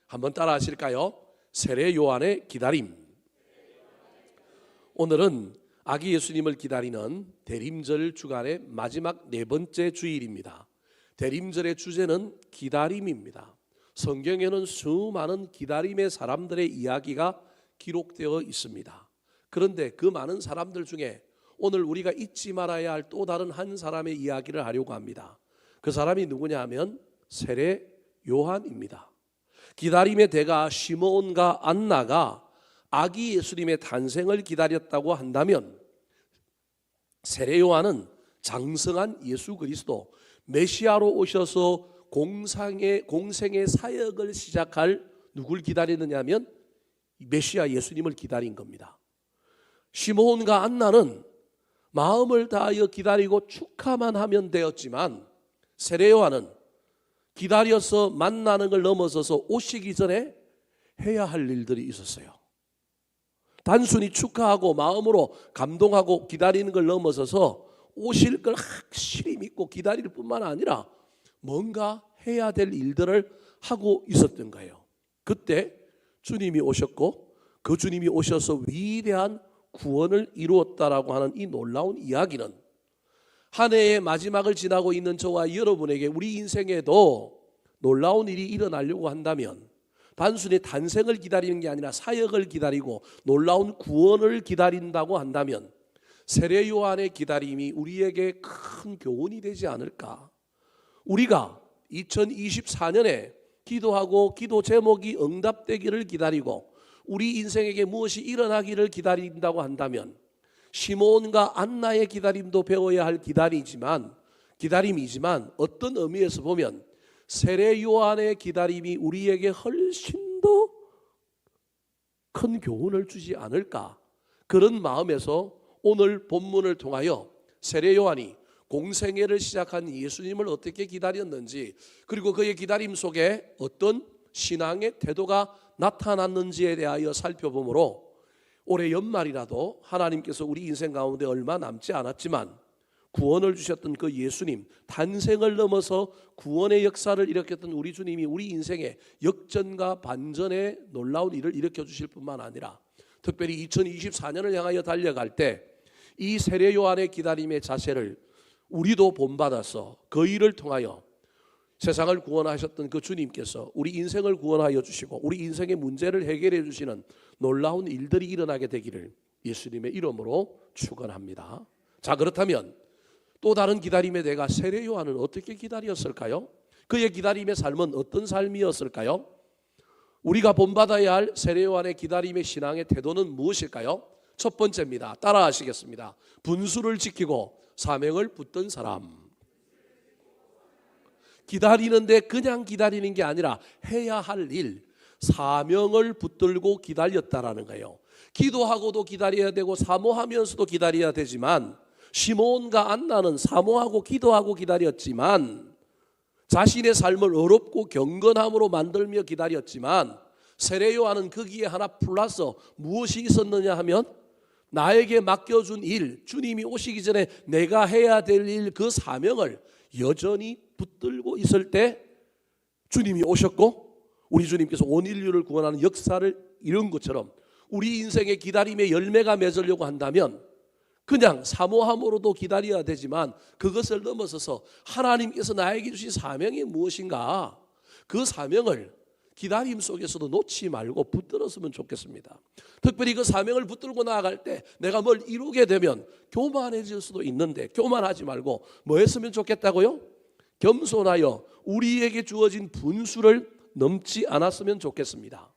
한번 따라 하실까요? 세례 요한의 기다림. 오늘은 아기 예수님을 기다리는 대림절 주간의 마지막 네 번째 주일입니다. 대림절의 주제는 기다림입니다. 성경에는 수많은 기다림의 사람들의 이야기가 기록되어 있습니다. 그런데 그 많은 사람들 중에 오늘 우리가 잊지 말아야 할 또 다른 한 사람의 이야기를 하려고 합니다. 그 사람이 누구냐 하면 세례 요한입니다. 기다림의 대가 시므온과 안나가 아기 예수님의 탄생을 기다렸다고 한다면 세례 요한은 장성한 예수 그리스도 메시아로 오셔서 공생의 사역을 시작할 누굴 기다리느냐 하면 메시아 예수님을 기다린 겁니다. 시므온과 안나는 마음을 다하여 기다리고 축하만 하면 되었지만 세례 요한은 기다려서 만나는 걸 넘어서서 오시기 전에 해야 할 일들이 있었어요. 단순히 축하하고 마음으로 감동하고 기다리는 걸 넘어서서 오실 걸 확실히 믿고 기다릴 뿐만 아니라 뭔가 해야 될 일들을 하고 있었던 거예요. 그때 주님이 오셨고 그 주님이 오셔서 위대한 구원을 이루었다라고 하는 이 놀라운 이야기는 한 해의 마지막을 지나고 있는 저와 여러분에게 우리 인생에도 놀라운 일이 일어나려고 한다면 단순히 탄생을 기다리는 게 아니라 사역을 기다리고 놀라운 구원을 기다린다고 한다면 세례 요한의 기다림이 우리에게 큰 교훈이 되지 않을까. 우리가 2024년에 기도하고 기도 제목이 응답되기를 기다리고 우리 인생에게 무엇이 일어나기를 기다린다고 한다면 시므온과 안나의 기다림도 배워야 할 기다림이지만 어떤 의미에서 보면 세례 요한의 기다림이 우리에게 훨씬 더 큰 교훈을 주지 않을까. 그런 마음에서 오늘 본문을 통하여 세례 요한이 공생애를 시작한 예수님을 어떻게 기다렸는지, 그리고 그의 기다림 속에 어떤 신앙의 태도가 나타났는지에 대하여 살펴보므로 올해 연말이라도 하나님께서 우리 인생 가운데 얼마 남지 않았지만 구원을 주셨던 그 예수님, 탄생을 넘어서 구원의 역사를 일으켰던 우리 주님이 우리 인생에 역전과 반전의 놀라운 일을 일으켜 주실 뿐만 아니라 특별히 2024년을 향하여 달려갈 때 이 세례 요한의 기다림의 자세를 우리도 본받아서 그 일을 통하여 세상을 구원하셨던 그 주님께서 우리 인생을 구원하여 주시고 우리 인생의 문제를 해결해 주시는 놀라운 일들이 일어나게 되기를 예수님의 이름으로 축원합니다. 자, 그렇다면 또 다른 기다림의 대가 세례 요한은 어떻게 기다렸을까요? 그의 기다림의 삶은 어떤 삶이었을까요? 우리가 본받아야 할 세례 요한의 기다림의 신앙의 태도는 무엇일까요? 첫 번째입니다. 따라 하시겠습니다. 분수를 지키고 사명을 붙든 사람. 기다리는데 그냥 기다리는 게 아니라 해야 할 일, 사명을 붙들고 기다렸다라는 거예요. 기도하고도 기다려야 되고 사모하면서도 기다려야 되지만 시므온과 안나는 사모하고 기도하고 기다렸지만 자신의 삶을 어렵고 경건함으로 만들며 기다렸지만 세례 요한은 거기에 하나 플러스 무엇이 있었느냐 하면 나에게 맡겨준 일, 주님이 오시기 전에 내가 해야 될 일, 그 사명을 여전히 붙들고 있을 때 주님이 오셨고 우리 주님께서 온 인류를 구원하는 역사를 이룬 것처럼 우리 인생의 기다림의 열매가 맺으려고 한다면 그냥 사모함으로도 기다려야 되지만 그것을 넘어서서 하나님께서 나에게 주신 사명이 무엇인가, 그 사명을 기다림 속에서도 놓지 말고 붙들었으면 좋겠습니다. 특별히 그 사명을 붙들고 나아갈 때 내가 뭘 이루게 되면 교만해질 수도 있는데 교만하지 말고 뭐 했으면 좋겠다고요? 겸손하여 우리에게 주어진 분수를 넘지 않았으면 좋겠습니다.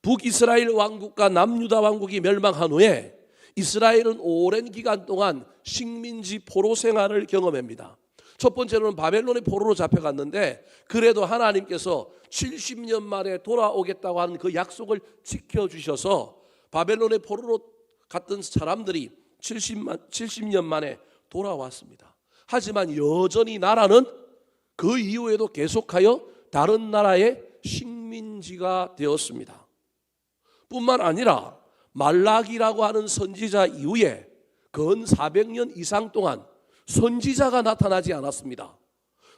북이스라엘 왕국과 남유다 왕국이 멸망한 후에 이스라엘은 오랜 기간 동안 식민지 포로 생활을 경험합니다. 첫 번째로는 바벨론의 포로로 잡혀갔는데 그래도 하나님께서 70년 만에 돌아오겠다고 하는 그 약속을 지켜주셔서 바벨론의 포로로 갔던 사람들이 70년 만에 돌아왔습니다. 하지만 여전히 나라는 그 이후에도 계속하여 다른 나라의 식민지가 되었습니다. 뿐만 아니라 말라기라고 하는 선지자 이후에 근 400년 이상 동안 선지자가 나타나지 않았습니다.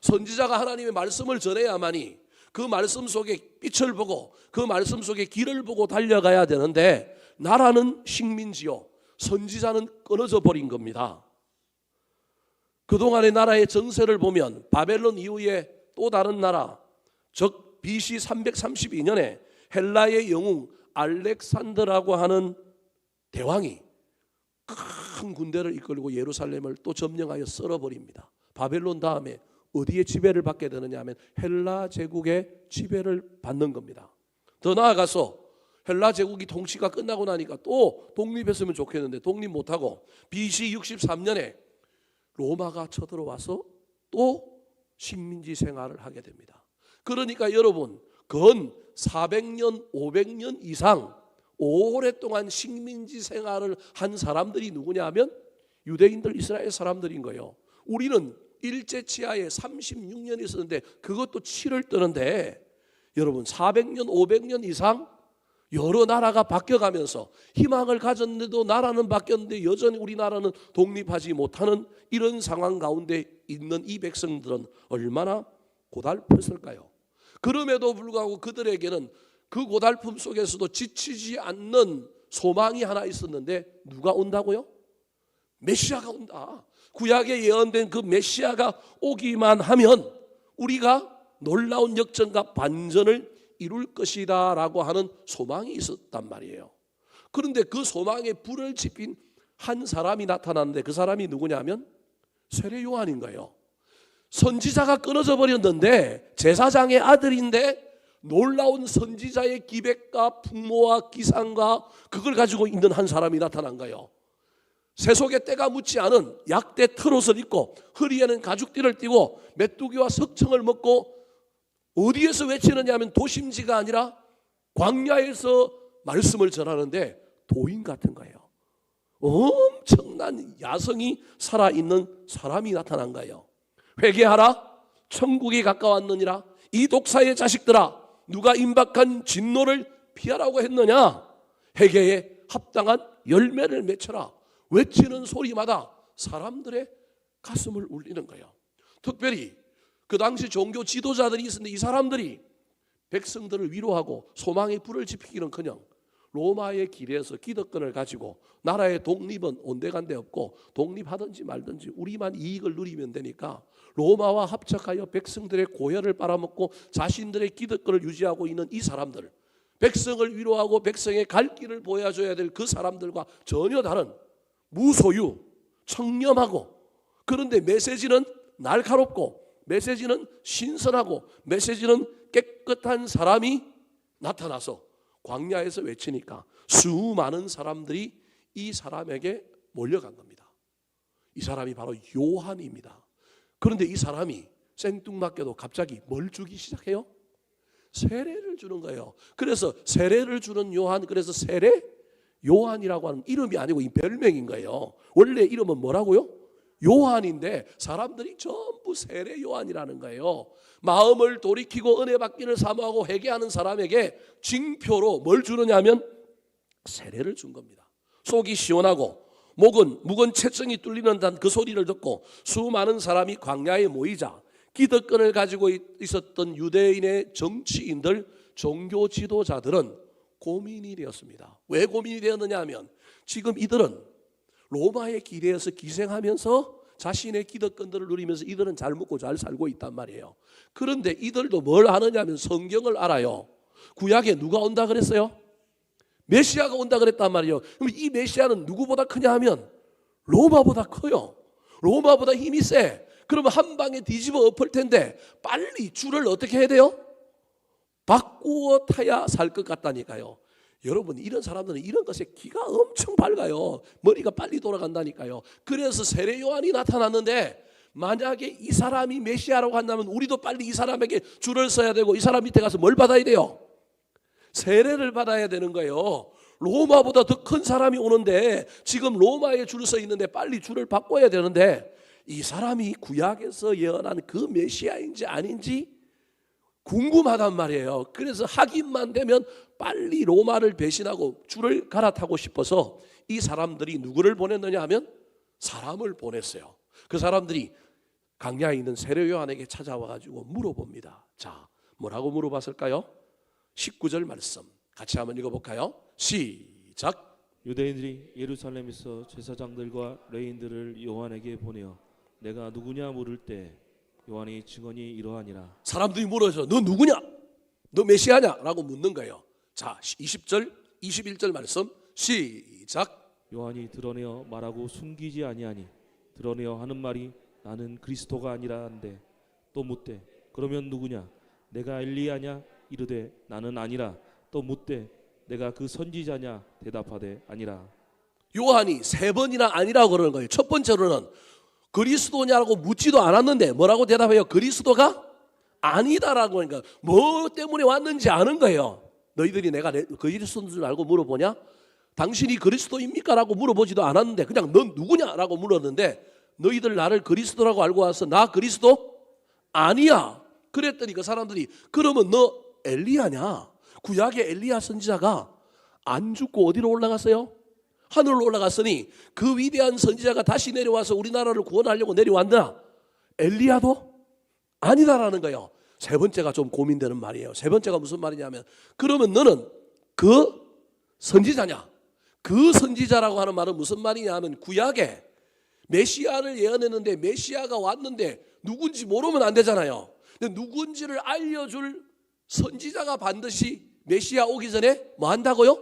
선지자가 하나님의 말씀을 전해야만이 그 말씀 속에 빛을 보고 그 말씀 속에 길을 보고 달려가야 되는데 나라는 식민지요, 선지자는 끊어져 버린 겁니다. 그동안의 나라의 정세를 보면 바벨론 이후에 또 다른 나라, 즉 BC 332년에 헬라의 영웅 알렉산더라고 하는 대왕이 큰 군대를 이끌고 예루살렘을 또 점령하여 썰어버립니다. 바벨론 다음에 어디에 지배를 받게 되느냐 하면 헬라 제국의 지배를 받는 겁니다. 더 나아가서 헬라 제국이 통치가 끝나고 나니까 또 독립했으면 좋겠는데 독립 못하고 BC 63년에 로마가 쳐들어와서 또 식민지 생활을 하게 됩니다. 그러니까 여러분 건 400년 500년 이상 오랫동안 식민지 생활을 한 사람들이 누구냐 하면 유대인들, 이스라엘 사람들인 거예요. 우리는 일제 치하에 36년 있었는데 그것도 치를 뜨는데 여러분 400년 500년 이상 여러 나라가 바뀌어가면서 희망을 가졌는데도 나라는 바뀌었는데 여전히 우리나라는 독립하지 못하는 이런 상황 가운데 있는 이 백성들은 얼마나 고달팠을까요? 그럼에도 불구하고 그들에게는 그 고달픔 속에서도 지치지 않는 소망이 하나 있었는데 누가 온다고요? 메시아가 온다. 구약에 예언된 그 메시아가 오기만 하면 우리가 놀라운 역전과 반전을 이룰 것이다 라고 하는 소망이 있었단 말이에요. 그런데 그 소망에 불을 지핀 한 사람이 나타났는데 그 사람이 누구냐면 세례 요한인 거예요. 선지자가 끊어져 버렸는데 제사장의 아들인데 놀라운 선지자의 기백과 풍모와 기상과 그걸 가지고 있는 한 사람이 나타난 거예요. 세속에 때가 묻지 않은 약대 트롯을 입고 허리에는 가죽띠를 띠고 메뚜기와 석청을 먹고 어디에서 외치느냐 하면 도심지가 아니라 광야에서 말씀을 전하는데 도인 같은 거예요. 엄청난 야성이 살아있는 사람이 나타난 거예요. 회개하라, 천국이 가까웠느니라. 이 독사의 자식들아, 누가 임박한 진노를 피하라고 했느냐. 회개에 합당한 열매를 맺혀라. 외치는 소리마다 사람들의 가슴을 울리는 거예요. 특별히 그 당시 종교 지도자들이 있었는데 이 사람들이 백성들을 위로하고 소망의 불을 지피기는커녕 로마의 길에서 기득권을 가지고 나라의 독립은 온데간데 없고 독립하든지 말든지 우리만 이익을 누리면 되니까 로마와 합작하여 백성들의 고혈을 빨아먹고 자신들의 기득권을 유지하고 있는 이 사람들, 백성을 위로하고 백성의 갈 길을 보여줘야 될 그 사람들과 전혀 다른 무소유, 청렴하고, 그런데 메시지는 날카롭고 메시지는 신선하고 메시지는 깨끗한 사람이 나타나서 광야에서 외치니까 수많은 사람들이 이 사람에게 몰려간 겁니다. 이 사람이 바로 요한입니다. 그런데 이 사람이 생뚱맞게도 갑자기 뭘 주기 시작해요? 세례를 주는 거예요. 그래서 세례를 주는 요한, 그래서 세례 요한이라고 하는 이름이 아니고 이 별명인 거예요. 원래 이름은 뭐라고요? 요한인데 사람들이 전부 세례 요한이라는 거예요. 마음을 돌이키고 은혜 받기를 사모하고 회개하는 사람에게 징표로 뭘 주느냐 하면 세례를 준 겁니다. 속이 시원하고 묵은 채증이 뚫리는 단 그 소리를 듣고 수많은 사람이 광야에 모이자 기득권을 가지고 있었던 유대인의 정치인들, 종교 지도자들은 고민이 되었습니다. 왜 고민이 되었느냐 하면 지금 이들은 로마의 기대에서 기생하면서 자신의 기득권들을 누리면서 이들은 잘 먹고 잘 살고 있단 말이에요. 그런데 이들도 뭘 아느냐 하면 성경을 알아요. 구약에 누가 온다 그랬어요? 메시아가 온다 그랬단 말이에요. 그럼 이 메시아는 누구보다 크냐 하면 로마보다 커요. 로마보다 힘이 세. 그러면 한 방에 뒤집어 엎을 텐데 빨리 줄을 어떻게 해야 돼요? 바꾸어 타야 살 것 같다니까요. 여러분, 이런 사람들은 이런 것에 기가 엄청 밝아요. 머리가 빨리 돌아간다니까요. 그래서 세례 요한이 나타났는데 만약에 이 사람이 메시아라고 한다면 우리도 빨리 이 사람에게 줄을 서야 되고 이 사람 밑에 가서 뭘 받아야 돼요? 세례를 받아야 되는 거예요. 로마보다 더 큰 사람이 오는데 지금 로마에 줄 서 있는데 빨리 줄을 바꿔야 되는데 이 사람이 구약에서 예언한 그 메시아인지 아닌지 궁금하단 말이에요. 그래서 확인만 되면 빨리 로마를 배신하고 줄을 갈아타고 싶어서 이 사람들이 누구를 보냈느냐 하면 사람을 보냈어요. 그 사람들이 강야에 있는 세례 요한에게 찾아와가지고 물어봅니다. 자, 뭐라고 물어봤을까요? 19절 말씀 같이 한번 읽어볼까요? 시작. 유대인들이 예루살렘에서 제사장들과 레인들을 요한에게 보내어 내가 누구냐 물을 때 요한이 증언이 이러하니라. 사람들이 물어서 너 누구냐? 너 메시아냐? 라고 묻는 거예요. 자, 20절 21절 말씀 시작. 요한이 드러내어 말하고 숨기지 아니하니 드러내어 하는 말이 나는 그리스도가 아니라 한데 또 묻되 그러면 누구냐? 내가 엘리야냐? 이르되 나는 아니라. 또 묻되 내가 그 선지자냐? 대답하되 아니라. 요한이 세 번이나 아니라고 그러는 거예요. 첫 번째로는 그리스도냐라고 묻지도 않았는데 뭐라고 대답해요? 그리스도가 아니다라고 하니까 뭐 때문에 왔는지 아는 거예요. 너희들이 내가 그리스도인 줄 알고 물어보냐? 당신이 그리스도입니까? 라고 물어보지도 않았는데 그냥 넌 누구냐라고 물었는데 너희들 나를 그리스도라고 알고 와서 나 그리스도 아니야. 그랬더니 그 사람들이 그러면 너 엘리야냐? 구약의 엘리야 선지자가 안 죽고 어디로 올라갔어요? 하늘로 올라갔으니 그 위대한 선지자가 다시 내려와서 우리나라를 구원하려고 내려왔나? 엘리야도 아니다라는 거예요. 세 번째가 좀 고민되는 말이에요. 세 번째가 무슨 말이냐면 그러면 너는 그 선지자냐? 그 선지자라고 하는 말은 무슨 말이냐 하면 구약에 메시아를 예언했는데 메시아가 왔는데 누군지 모르면 안 되잖아요. 근데 누군지를 알려줄 선지자가 반드시 메시아 오기 전에 뭐 한다고요?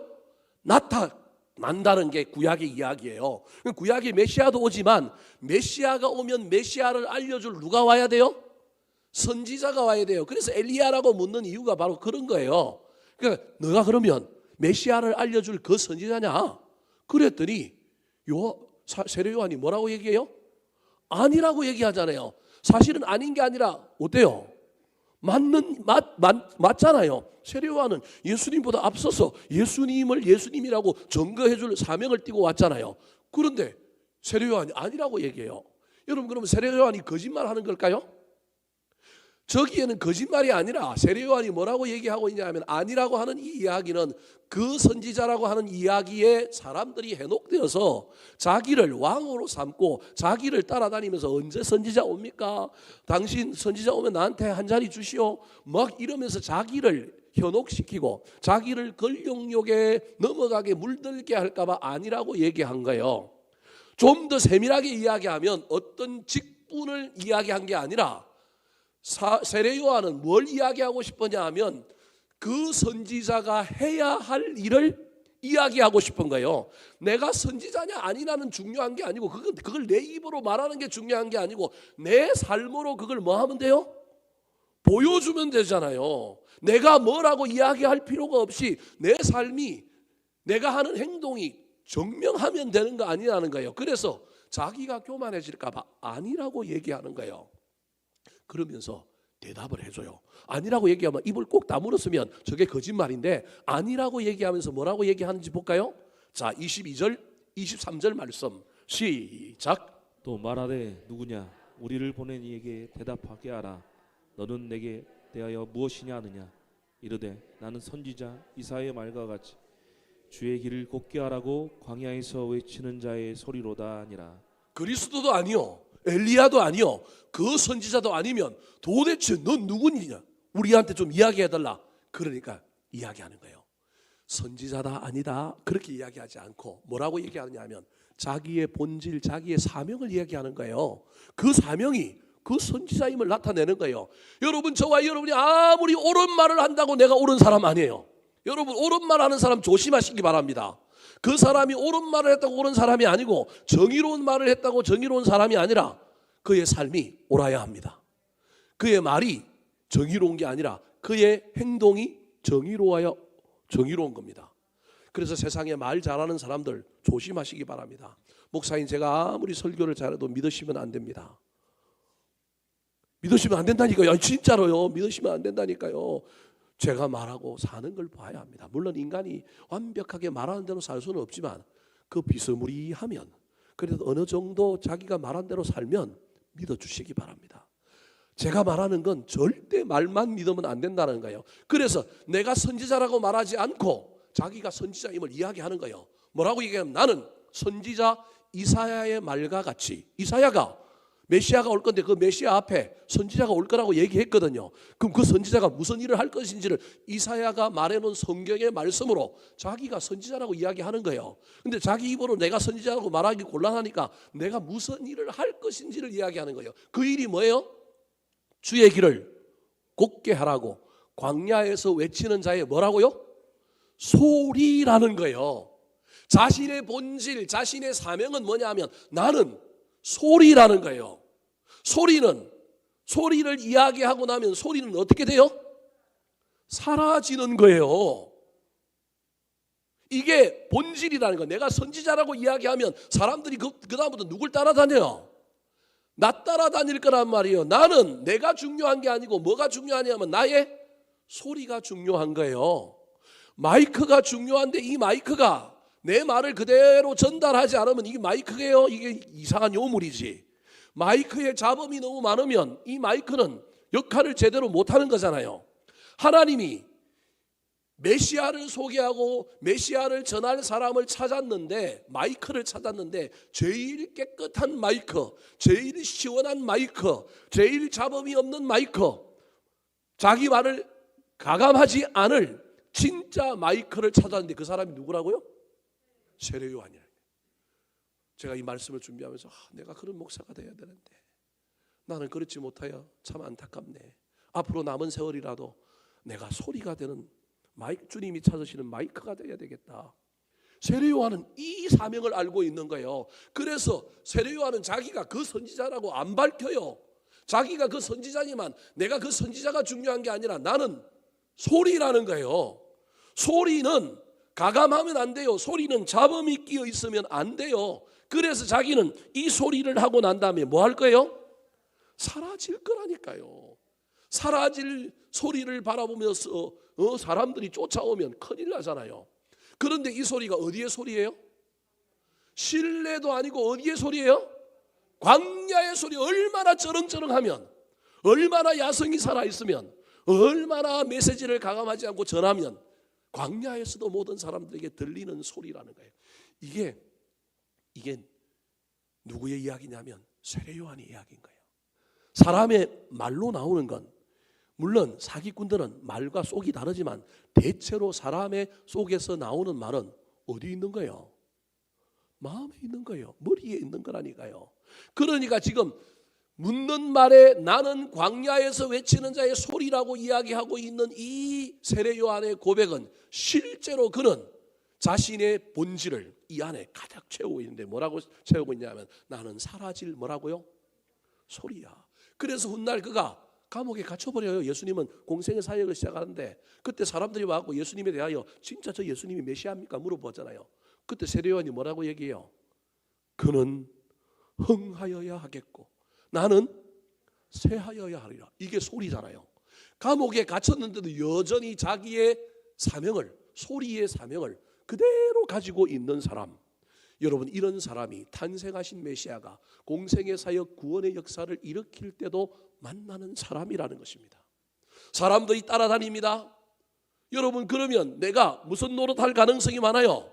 나타난다는 게 구약의 이야기예요. 구약의 메시아도 오지만 메시아가 오면 메시아를 알려줄 누가 와야 돼요? 선지자가 와야 돼요. 그래서 엘리야라고 묻는 이유가 바로 그런 거예요. 그러니까 너가 그러면 메시아를 알려줄 그 선지자냐? 그랬더니 세례 요한이 뭐라고 얘기해요? 아니라고 얘기하잖아요. 사실은 아닌 게 아니라 어때요? 맞잖아요. 세례 요한은 예수님보다 앞서서 예수님을 예수님이라고 증거해줄 사명을 띠고 왔잖아요. 그런데 세례 요한이 아니라고 얘기해요. 여러분 그러면 세례 요한이 거짓말하는 걸까요? 저기에는 거짓말이 아니라 세례 요한이 뭐라고 얘기하고 있냐면 아니라고 하는 이 이야기는 그 선지자라고 하는 이야기에 사람들이 해독되어서 자기를 왕으로 삼고 자기를 따라다니면서 언제 선지자 옵니까? 당신 선지자 오면 나한테 한 자리 주시오. 막 이러면서 자기를 현혹시키고 자기를 권력욕에 넘어가게 물들게 할까 봐 아니라고 얘기한 거예요. 좀 더 세밀하게 이야기하면 어떤 직분을 이야기한 게 아니라 세례 요한은 뭘 이야기하고 싶었냐 하면 그 선지자가 해야 할 일을 이야기하고 싶은 거예요. 내가 선지자냐 아니냐는 중요한 게 아니고 그걸 내 입으로 말하는 게 중요한 게 아니고 내 삶으로 그걸 뭐 하면 돼요? 보여주면 되잖아요. 내가 뭐라고 이야기할 필요가 없이 내 삶이 내가 하는 행동이 증명하면 되는 거 아니냐는 거예요. 그래서 자기가 교만해질까 봐 아니라고 얘기하는 거예요. 그러면서 대답을 해줘요. 아니라고 얘기하면 입을 꼭 다물었으면 저게 거짓말인데 아니라고 얘기하면서 뭐라고 얘기하는지 볼까요? 자, 22절 23절 말씀 시작. 또 말하되 누구냐? 우리를 보낸 이에게 대답하게 하라. 너는 내게 대하여 무엇이냐 하느냐? 이르되 나는 선지자 이사야의 말과 같이 주의 길을 곱게 하라고 광야에서 외치는 자의 소리로다 하니라. 그리스도도 아니요 엘리야도 아니요 그 선지자도 아니면 도대체 넌 누구냐? 우리한테 좀 이야기해달라. 그러니까 이야기하는 거예요. 선지자다 아니다 그렇게 이야기하지 않고 뭐라고 얘기하느냐 하면 자기의 본질 자기의 사명을 이야기하는 거예요. 그 사명이 그 선지자임을 나타내는 거예요. 여러분 저와 여러분이 아무리 옳은 말을 한다고 내가 옳은 사람 아니에요. 여러분 옳은 말 하는 사람 조심하시기 바랍니다. 그 사람이 옳은 말을 했다고 옳은 사람이 아니고 정의로운 말을 했다고 정의로운 사람이 아니라 그의 삶이 옳아야 합니다. 그의 말이 정의로운 게 아니라 그의 행동이 정의로운 겁니다. 그래서 세상에 말 잘하는 사람들 조심하시기 바랍니다. 목사님 제가 아무리 설교를 잘해도 믿으시면 안 됩니다. 믿으시면 안 된다니까요. 진짜로요. 믿으시면 안 된다니까요. 제가 말하고 사는 걸 봐야 합니다. 물론 인간이 완벽하게 말하는 대로 살 수는 없지만 그 비스무리하면 그래도 어느 정도 자기가 말한 대로 살면 믿어주시기 바랍니다. 제가 말하는 건 절대 말만 믿으면 안 된다는 거예요. 그래서 내가 선지자라고 말하지 않고 자기가 선지자임을 이야기하는 거예요. 뭐라고 얘기하면 나는 선지자 이사야의 말과 같이 이사야가 메시아가 올 건데 그 메시아 앞에 선지자가 올 거라고 얘기했거든요. 그럼 그 선지자가 무슨 일을 할 것인지를 이사야가 말해놓은 성경의 말씀으로 자기가 선지자라고 이야기하는 거예요. 근데 자기 입으로 내가 선지자라고 말하기 곤란하니까 내가 무슨 일을 할 것인지를 이야기하는 거예요. 그 일이 뭐예요? 주의 길을 곧게 하라고 광야에서 외치는 자의 뭐라고요? 소리라는 거예요. 자신의 본질, 자신의 사명은 뭐냐면 나는 소리라는 거예요. 소리를 이야기하고 나면 소리는 어떻게 돼요? 사라지는 거예요. 이게 본질이라는 거. 내가 선지자라고 이야기하면 사람들이 그 다음부터 누굴 따라다녀요? 나 따라다닐 거란 말이에요. 나는 내가 중요한 게 아니고 뭐가 중요하냐면 나의 소리가 중요한 거예요. 마이크가 중요한데 이 마이크가 내 말을 그대로 전달하지 않으면 이게 마이크예요? 이게 이상한 요물이지. 마이크에 잡음이 너무 많으면 이 마이크는 역할을 제대로 못하는 거잖아요. 하나님이 메시아를 소개하고 메시아를 전할 사람을 찾았는데 마이크를 찾았는데 제일 깨끗한 마이크, 제일 시원한 마이크, 제일 잡음이 없는 마이크, 자기 말을 가감하지 않을 진짜 마이크를 찾았는데 그 사람이 누구라고요? 세례 요한이에요. 제가 이 말씀을 준비하면서 내가 그런 목사가 돼야 되는데 나는 그렇지 못하여 참 안타깝네. 앞으로 남은 세월이라도 내가 소리가 되는 마이크, 주님이 찾으시는 마이크가 돼야 되겠다. 세례 요한은 이 사명을 알고 있는 거예요. 그래서 세례 요한은 자기가 그 선지자라고 안 밝혀요. 자기가 그 선지자지만 내가 그 선지자가 중요한 게 아니라 나는 소리라는 거예요. 소리는 가감하면 안 돼요. 소리는 잡음이 끼어 있으면 안 돼요. 그래서 자기는 이 소리를 하고 난 다음에 뭐 할 거예요? 사라질 거라니까요. 사라질 소리를 바라보면서 사람들이 쫓아오면 큰일 나잖아요. 그런데 이 소리가 어디의 소리예요? 실내도 아니고 어디의 소리예요? 광야의 소리. 얼마나 쩌렁쩌렁하면, 얼마나 야성이 살아있으면, 얼마나 메시지를 가감하지 않고 전하면 광야에서도 모든 사람들에게 들리는 소리라는 거예요. 이게 누구의 이야기냐면 세례 요한의 이야기인 거예요. 사람의 말로 나오는 건 물론 사기꾼들은 말과 속이 다르지만 대체로 사람의 속에서 나오는 말은 어디 있는 거예요? 마음에 있는 거예요. 머리에 있는 거라니까요. 그러니까 지금 묻는 말에 나는 광야에서 외치는 자의 소리라고 이야기하고 있는 이 세례 요한의 고백은 실제로 그는 자신의 본질을 이 안에 가득 채우고 있는데 뭐라고 채우고 있냐면 나는 사라질 뭐라고요? 소리야. 그래서 훗날 그가 감옥에 갇혀버려요. 예수님은 공생의 사역을 시작하는데 그때 사람들이 와서 예수님에 대하여 진짜 저 예수님이 메시아입니까? 물어보잖아요. 그때 세례 요한이 뭐라고 얘기해요? 그는 흥하여야 하겠고 나는 쇠하여야 하리라. 이게 소리잖아요. 감옥에 갇혔는데도 여전히 자기의 사명을, 소리의 사명을 그대로 가지고 있는 사람. 여러분, 이런 사람이 탄생하신 메시아가 공생의 사역 구원의 역사를 일으킬 때도 만나는 사람이라는 것입니다. 사람들이 따라다닙니다. 여러분, 그러면 내가 무슨 노릇할 가능성이 많아요?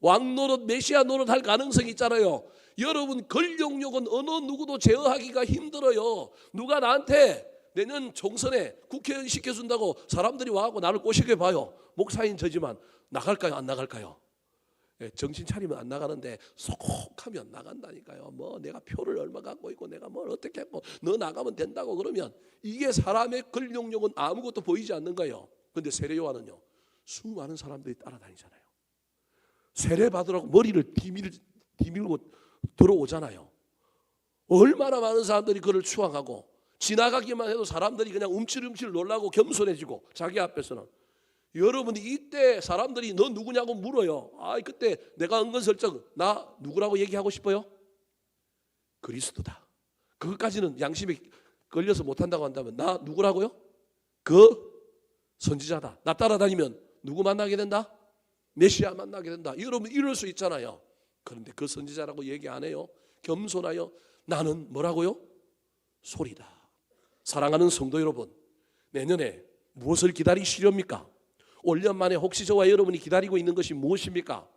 왕 노릇, 메시아 노릇 할 가능성이 있잖아요. 여러분, 권력욕은 어느 누구도 제어하기가 힘들어요. 누가 나한테 내년 총선에 국회의원 시켜준다고 사람들이 와서 나를 꼬시게 봐요. 목사인 저지만 나갈까요? 안 나갈까요? 정신 차리면 안 나가는데 속하면 나간다니까요. 뭐 내가 표를 얼마 갖고 있고 내가 뭘 어떻게 했고 너 나가면 된다고 그러면 이게 사람의 권력욕은 아무것도 보이지 않는 거예요. 그런데 세례 요한은요, 수많은 사람들이 따라다니잖아요. 세례 받으라고 머리를 디밀고 들어오잖아요. 얼마나 많은 사람들이 그를 추앙하고 지나가기만 해도 사람들이 그냥 움찔움찔 놀라고 겸손해지고 자기 앞에서는. 여러분이 이때 사람들이 너 누구냐고 물어요. 그때 내가 은근슬쩍 나 누구라고 얘기하고 싶어요? 그리스도다. 그것까지는 양심에 걸려서 못한다고 한다면 나 누구라고요? 그 선지자다. 나 따라다니면 누구 만나게 된다? 메시아 만나게 된다. 여러분 이럴 수 있잖아요. 그런데 그 선지자라고 얘기 안 해요. 겸손하여 나는 뭐라고요? 소리다. 사랑하는 성도 여러분, 내년에 무엇을 기다리시렵니까? 올 년 만에 혹시 저와 여러분이 기다리고 있는 것이 무엇입니까?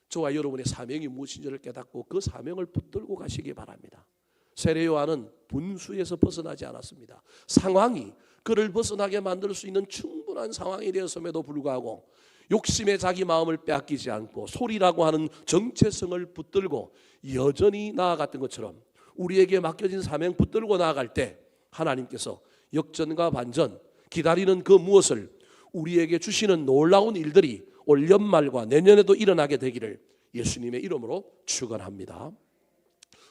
저와 여러분의 사명이 무엇인지를 깨닫고 그 사명을 붙들고 가시기 바랍니다. 세례 요한은 분수에서 벗어나지 않았습니다. 상황이 그를 벗어나게 만들 수 있는 충분한 상황이 되었음에도 불구하고 욕심에 자기 마음을 빼앗기지 않고 소리라고 하는 정체성을 붙들고 여전히 나아갔던 것처럼 우리에게 맡겨진 사명 붙들고 나아갈 때 하나님께서 역전과 반전, 기다리는 그 무엇을 우리에게 주시는 놀라운 일들이 올 연말과 내년에도 일어나게 되기를 예수님의 이름으로 축원합니다.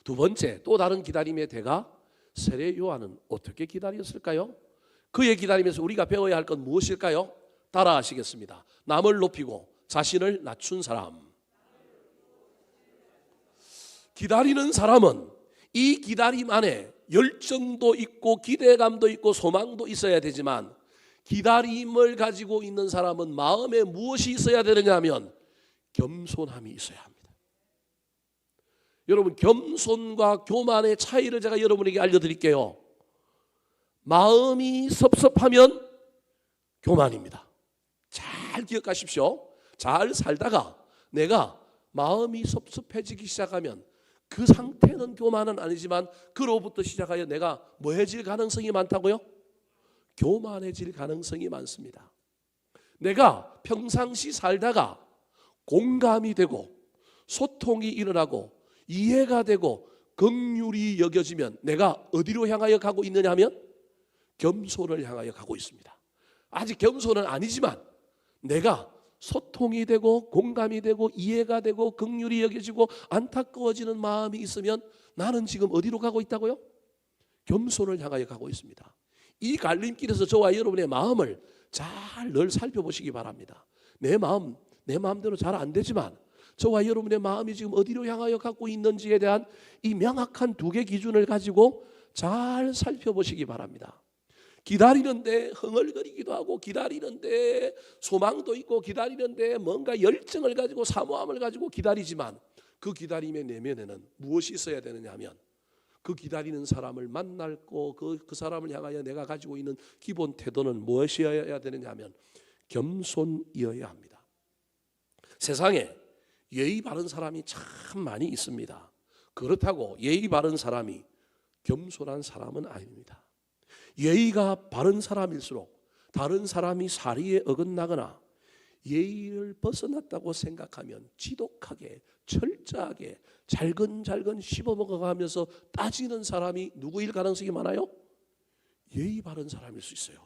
두 번째, 또 다른 기다림의 대가 세례 요한은 어떻게 기다렸을까요? 그의 기다림에서 우리가 배워야 할 건 무엇일까요? 따라 하시겠습니다. 남을 높이고 자신을 낮춘 사람. 기다리는 사람은 이 기다림 안에 열정도 있고 기대감도 있고 소망도 있어야 되지만 기다림을 가지고 있는 사람은 마음에 무엇이 있어야 되느냐 하면 겸손함이 있어야 합니다. 여러분, 겸손과 교만의 차이를 제가 여러분에게 알려드릴게요. 마음이 섭섭하면 교만입니다. 잘 기억하십시오. 잘 살다가 내가 마음이 섭섭해지기 시작하면 그 상태는 교만은 아니지만 그로부터 시작하여 내가 뭐해질 가능성이 많다고요? 교만해질 가능성이 많습니다. 내가 평상시 살다가 공감이 되고 소통이 일어나고 이해가 되고 긍휼이 여겨지면 내가 어디로 향하여 가고 있느냐 하면 겸손을 향하여 가고 있습니다. 아직 겸손은 아니지만 내가 소통이 되고 공감이 되고 이해가 되고 긍휼이 여겨지고 안타까워지는 마음이 있으면 나는 지금 어디로 가고 있다고요? 겸손을 향하여 가고 있습니다. 이 갈림길에서 저와 여러분의 마음을 잘 늘 살펴보시기 바랍니다. 내 마음대로 잘 안 되지만 저와 여러분의 마음이 지금 어디로 향하여 가고 있는지에 대한 이 명확한 두 개 기준을 가지고 잘 살펴보시기 바랍니다. 기다리는데 흥얼거리기도 하고 기다리는데 소망도 있고 기다리는데 뭔가 열정을 가지고 사모함을 가지고 기다리지만 그 기다림의 내면에는 무엇이 있어야 되느냐 하면 그 기다리는 사람을 만날고 그 사람을 향하여 내가 가지고 있는 기본 태도는 무엇이어야 되느냐 하면 겸손이어야 합니다. 세상에 예의 바른 사람이 참 많이 있습니다. 그렇다고 예의 바른 사람이 겸손한 사람은 아닙니다. 예의가 바른 사람일수록 다른 사람이 사리에 어긋나거나 예의를 벗어났다고 생각하면 지독하게 철저하게 잘근잘근 씹어먹어가면서 따지는 사람이 누구일 가능성이 많아요? 예의 바른 사람일 수 있어요.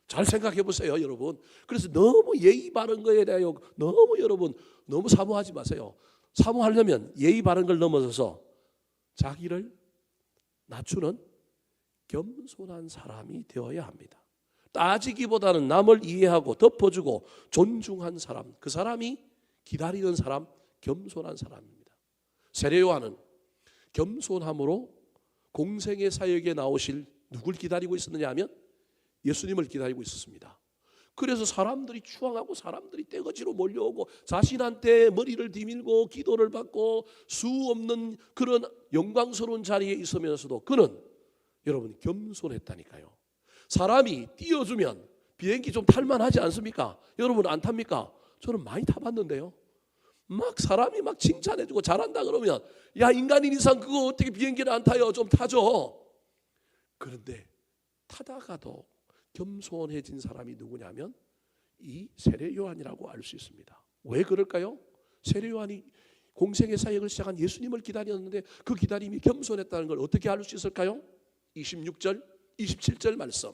잘 생각해 보세요, 여러분. 그래서 너무 예의 바른 거에 대하여 너무 사모하지 마세요. 사모하려면 예의 바른 걸 넘어서서 자기를 낮추는 겸손한 사람이 되어야 합니다. 따지기보다는 남을 이해하고 덮어주고 존중한 사람, 그 사람이 기다리는 사람, 겸손한 사람입니다. 세례 요한은 겸손함으로 공생의 사역에 나오실 누굴 기다리고 있었느냐 하면 예수님을 기다리고 있었습니다. 그래서 사람들이 추앙하고 사람들이 떼거지로 몰려오고 자신한테 머리를 디밀고 기도를 받고 수 없는 그런 영광스러운 자리에 있으면서도 그는 여러분 겸손했다니까요. 사람이 띄워주면 비행기 좀 탈만하지 않습니까? 여러분 안 탑니까? 저는 많이 타봤는데요. 막 사람이 막 칭찬해주고 잘한다 그러면 야 인간인 이상 그거 어떻게 비행기를 안 타요? 좀 타죠. 그런데 타다가도 겸손해진 사람이 누구냐면 이 세례 요한이라고 알 수 있습니다. 왜 그럴까요? 세례 요한이 공생의 사역을 시작한 예수님을 기다렸는데 그 기다림이 겸손했다는 걸 어떻게 알 수 있을까요? 26절, 27절 말씀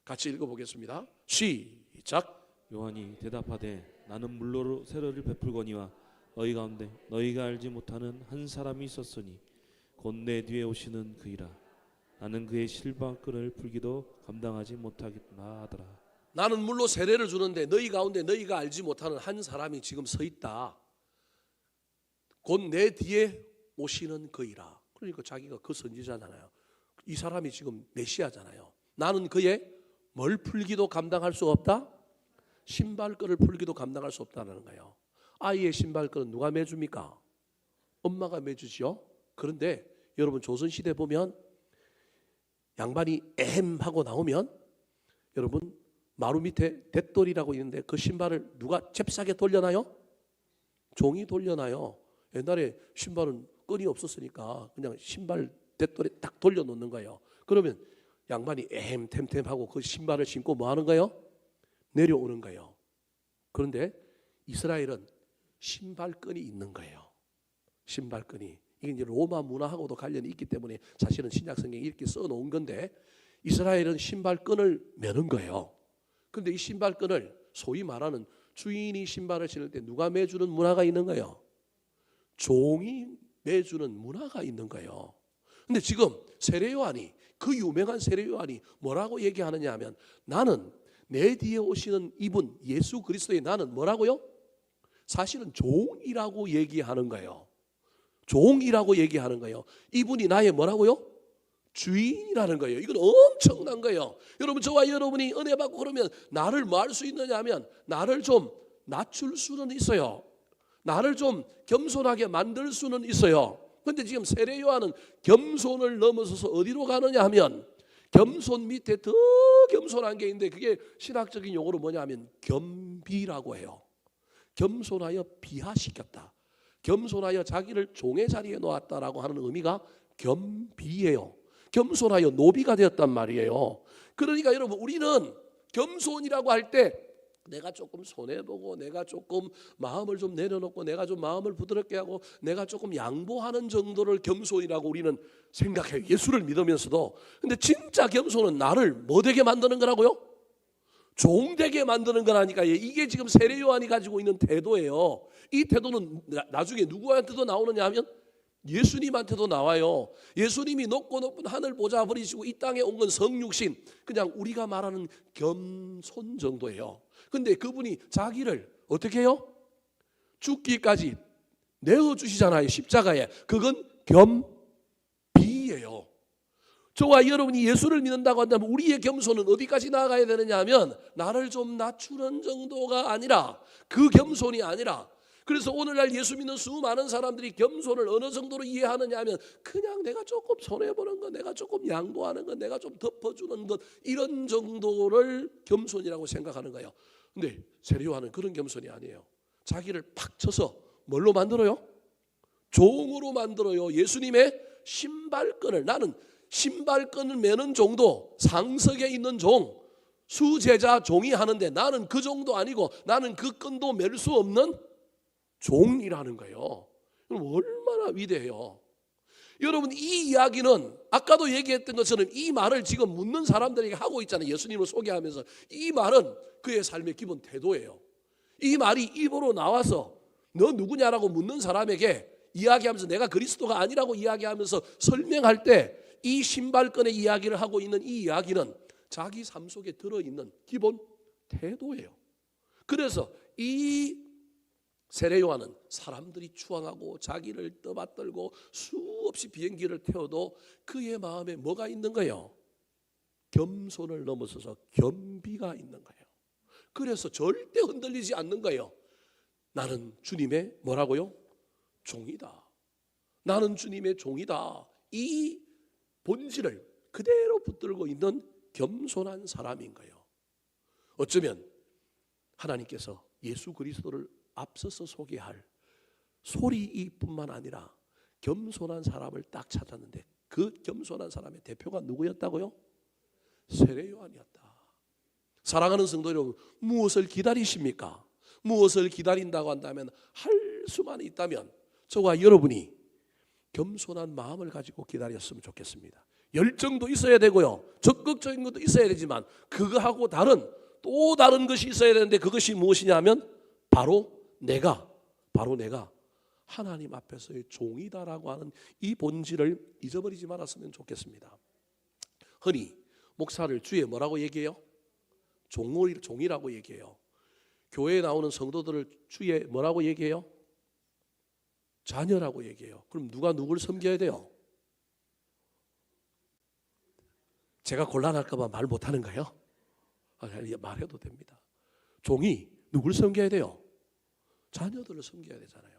같이 읽어보겠습니다. 시작. 요한이 대답하되 나는 물로 세례를 베풀거니와 너희 가운데 너희가 알지 못하는 한 사람이 있었으니 곧 내 뒤에 오시는 그이라. 나는 그의 실바끈을 풀기도 감당하지 못하겠나 하더라. 나는 물로 세례를 주는데 너희 가운데 너희가 알지 못하는 한 사람이 지금 서 있다. 곧 내 뒤에 오시는 그이라. 그러니까 자기가 그 선지자잖아요. 이 사람이 지금 메시아잖아요. 나는 그의 뭘 풀기도 감당할 수 없다? 신발끈을 풀기도 감당할 수 없다는 거예요. 아이의 신발끈은 누가 매줍니까? 엄마가 매주죠. 그런데 여러분 조선시대 보면 양반이 에헴 하고 나오면 여러분 마루 밑에 돛돌이라고 있는데 그 신발을 누가 잽싸게 돌려놔요? 종이 돌려놔요. 옛날에 신발은 끈이 없었으니까 그냥 신발 대돌에 딱 돌려놓는 거예요. 그러면 양반이 템템하고 그 신발을 신고 뭐 하는 거예요? 내려오는 거예요. 그런데 이스라엘은 신발끈이 있는 거예요. 신발끈이. 이게 이제 로마 문화하고도 관련이 있기 때문에 사실은 신약 성경에 이렇게 써놓은 건데 이스라엘은 신발끈을 매는 거예요. 그런데 이 신발끈을 소위 말하는 주인이 신발을 신을 때 누가 매주는 문화가 있는 거예요? 종이 매주는 문화가 있는 거예요. 근데 지금 세례요한이 그 유명한 세례요한이 뭐라고 얘기하느냐 하면 나는 내 뒤에 오시는 이분 예수 그리스도의 나는 뭐라고요? 사실은 종이라고 얘기하는 거예요. 종이라고 얘기하는 거예요. 이분이 나의 뭐라고요? 주인이라는 거예요. 이건 엄청난 거예요. 여러분 저와 여러분이 은혜 받고 그러면 나를 뭐 할 수 있느냐 하면 나를 좀 낮출 수는 있어요. 나를 좀 겸손하게 만들 수는 있어요. 그런데 지금 세례 요한은 겸손을 넘어서서 어디로 가느냐 하면 겸손 밑에 더 겸손한 게 있는데 그게 신학적인 용어로 뭐냐 하면 겸비라고 해요. 겸손하여 비하시켰다. 겸손하여 자기를 종의 자리에 놓았다라고 하는 의미가 겸비예요. 겸손하여 노비가 되었단 말이에요. 그러니까 여러분 우리는 겸손이라고 할 때 내가 조금 손해보고 내가 조금 마음을 좀 내려놓고 내가 좀 마음을 부드럽게 하고 내가 조금 양보하는 정도를 겸손이라고 우리는 생각해요. 예수를 믿으면서도. 근데 진짜 겸손은 나를 뭐 되게 만드는 거라고요? 종되게 만드는 거라니까. 이게 지금 세례 요한이 가지고 있는 태도예요. 이 태도는 나중에 누구한테도 나오느냐 하면 예수님한테도 나와요. 예수님이 높고 높은 하늘 보좌 버리시고 이 땅에 온 건 성육신, 그냥 우리가 말하는 겸손 정도예요. 근데 그분이 자기를 어떻게 해요? 죽기까지 내어주시잖아요. 십자가에. 그건 겸비예요. 저와 여러분이 예수를 믿는다고 한다면 우리의 겸손은 어디까지 나아가야 되느냐 하면 나를 좀 낮추는 정도가 아니라, 그 겸손이 아니라, 그래서 오늘날 예수 믿는 수많은 사람들이 겸손을 어느 정도로 이해하느냐 하면 그냥 내가 조금 손해보는 것, 내가 조금 양보하는 것, 내가 좀 덮어주는 것, 이런 정도를 겸손이라고 생각하는 거예요. 근데 세례 요한은 그런 겸손이 아니에요. 자기를 팍 쳐서 뭘로 만들어요? 종으로 만들어요. 예수님의 신발끈을, 나는 신발끈을 매는 종도, 상석에 있는 종, 수제자 종이 하는데 나는 그 정도 아니고 나는 그 끈도 맬 수 없는 종이라는 거예요. 얼마나 위대해요. 여러분 이 이야기는 아까도 얘기했던 것처럼 이 말을 지금 묻는 사람들에게 하고 있잖아요. 예수님을 소개하면서. 이 말은 그의 삶의 기본 태도예요. 이 말이 입으로 나와서 너 누구냐라고 묻는 사람에게 이야기하면서 내가 그리스도가 아니라고 이야기하면서 설명할 때 이 신발끈의 이야기를 하고 있는 이 이야기는 자기 삶 속에 들어있는 기본 태도예요. 그래서 이 세례 요한은 사람들이 추앙하고 자기를 떠받들고 수없이 비행기를 태워도 그의 마음에 뭐가 있는 거예요? 겸손을 넘어서서 겸비가 있는 거예요. 그래서 절대 흔들리지 않는 거예요. 나는 주님의 뭐라고요? 종이다. 나는 주님의 종이다. 이 본질을 그대로 붙들고 있는 겸손한 사람인 거예요. 어쩌면 하나님께서 예수 그리스도를 앞서서 소개할 소리이뿐만 아니라 겸손한 사람을 딱 찾았는데 그 겸손한 사람의 대표가 누구였다고요? 세례 요한이었다. 사랑하는 성도 여러분, 무엇을 기다리십니까? 무엇을 기다린다고 한다면, 할 수만 있다면 저와 여러분이 겸손한 마음을 가지고 기다렸으면 좋겠습니다. 열정도 있어야 되고요, 적극적인 것도 있어야 되지만 그거하고 또 다른 것이 있어야 되는데 그것이 무엇이냐 하면 바로 내가 하나님 앞에서의 종이다라고 하는 이 본질을 잊어버리지 말았으면 좋겠습니다. 흔히 목사를 주에 뭐라고 얘기해요? 종이라고 얘기해요. 교회에 나오는 성도들을 주에 뭐라고 얘기해요? 자녀라고 얘기해요. 그럼 누가 누구를 섬겨야 돼요? 제가 곤란할까 봐 말 못하는 거예요? 말해도 됩니다. 종이 누구를 섬겨야 돼요? 자녀들을 섬겨야 되잖아요.